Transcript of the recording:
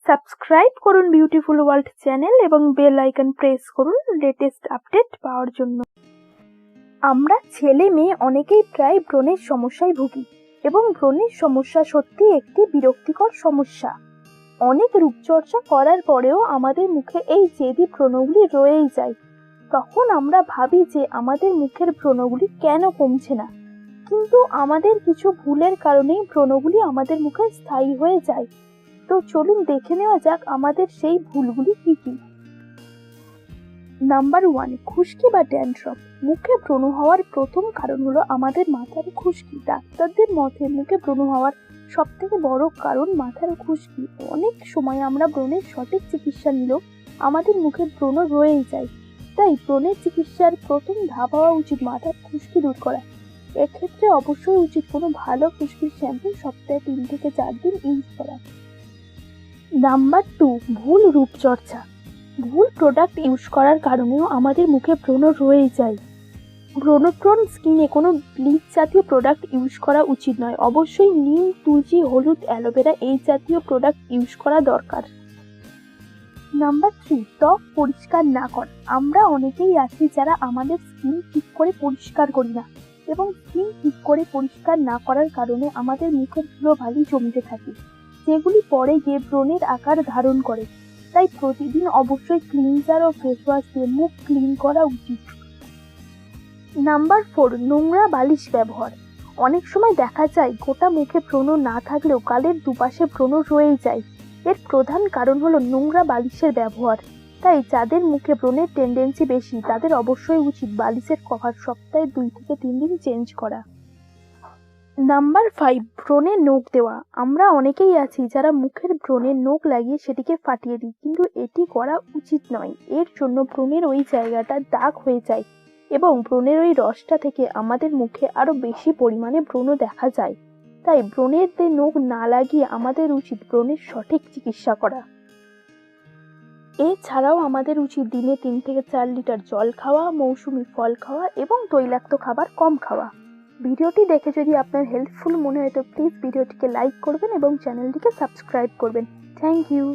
Subscribe করুন beautiful world channel এবং bell icon press করুন লেটেস্ট আপডেট পাওয়ার জন্য। আমরা ছেলে মেয়ে অনেকেই প্রায় ব্রণের সমস্যায় ভুগি এবং ব্রণের সমস্যা সত্যি একটি বিরক্তিকর সমস্যা। অনেক রূপচর্চা করার পরেও আমাদের মুখে এই জেদি ব্রণগুলি রয়েই যায়। তখন আমরা ভাবি যে আমাদের মুখের ব্রণগুলি কেন কমছে না, কিন্তু আমাদের কিছু ভুলের কারণেই ব্রণগুলি আমাদের মুখে স্থায়ী হয়ে যায়। তো চলুন দেখে নেওয়া যাক আমাদের সেই ভুলগুলি কি কি। নাম্বার 1, খুশকি বা ড্যান্ড্রফ। মুখে ব্রণ হওয়ার প্রথম কারণ হলো আমাদের মাথার খুশকি। ডাক্তারদের মতে মুখে ব্রণ হওয়ার সব থেকে বড় কারণ মাথার খুশকি। অনেক সময় আমরা ব্রণের সঠিক চিকিৎসা নিলেও আমাদের মুখে ব্রণ রয়েই যায়। তাই ব্রণের চিকিৎসার প্রথম ধাপ হওয়া উচিত মাথার খুশকি দূর করা। এক্ষেত্রে অবশ্যই উচিত কোনো ভালো খুশকির শ্যাম্পু সপ্তাহে 3 থেকে 4 দিন ইউজ করা। নাম্বার 2, ভুল রূপচর্চা। ভুল প্রোডাক্ট ইউজ করার কারণেও আমাদের মুখে ব্রণ রয়ে যায়। ব্রণপ্রণ স্কিনে কোনো ব্লিচ জাতীয় প্রোডাক্ট ইউজ করা উচিত নয়। অবশ্যই নিম, তুলসী, হলুদ, অ্যালোভেরা এই জাতীয় প্রোডাক্ট ইউজ করা দরকার। নাম্বার 3, ত্বক পরিষ্কার না করা। আমরা অনেকেই আছি যারা আমাদের স্কিন ঠিক করে পরিষ্কার করি না এবং স্কিন ঠিক করে পরিষ্কার না করার কারণে আমাদের মুখের ধুলোবালি জমতে থাকে, যেগুলি পরে গিয়ে ব্রণের আকার ধারণ করে। তাই প্রতিদিন অবশ্যই ক্লিনজার ও ফেস ওয়াশ দিয়ে মুখ ক্লিন করা উচিত। নাম্বার 4, নোংরা বালিশ ব্যবহার। অনেক সময় দেখা যায় গোটা মুখে ব্রণ না থাকলেও গালের দুপাশে ব্রণ রয়েই যায়। এর প্রধান কারণ হলো নোংরা বালিশের ব্যবহার। তাই যাদের মুখে ব্রণের টেন্ডেন্সি বেশি তাদের অবশ্যই উচিত বালিশের কভার সপ্তাহে 2 থেকে 3 দিন চেঞ্জ করা। নাম্বার 5, ব্রণে নখ দেওয়া। আমরা অনেকেই আছি যারা মুখের ব্রণে নখ লাগিয়ে সেটিকে ফাটিয়ে দিই, কিন্তু এটি করা উচিত নয়। এর জন্য ব্রণের ওই জায়গাটা দাগ হয়ে যায় এবং ব্রণের ওই রসটা থেকে আমাদের মুখে আরো বেশি পরিমাণে ব্রণ দেখা যায়। তাই ব্রণের নখ না লাগিয়ে আমাদের উচিত ব্রণের সঠিক চিকিৎসা করা। এছাড়াও আমাদের উচিত দিনে 3 থেকে 4 লিটার জল খাওয়া, মৌসুমী ফল খাওয়া এবং তৈলাক্ত খাবার কম খাওয়া। ভিডিওটি দেখে যদি আপনার হেল্পফুল মনে হয় তো প্লিজ ভিডিওটিকে লাইক করবেন এবং চ্যানেলটিকে সাবস্ক্রাইব করবেন। Thank you.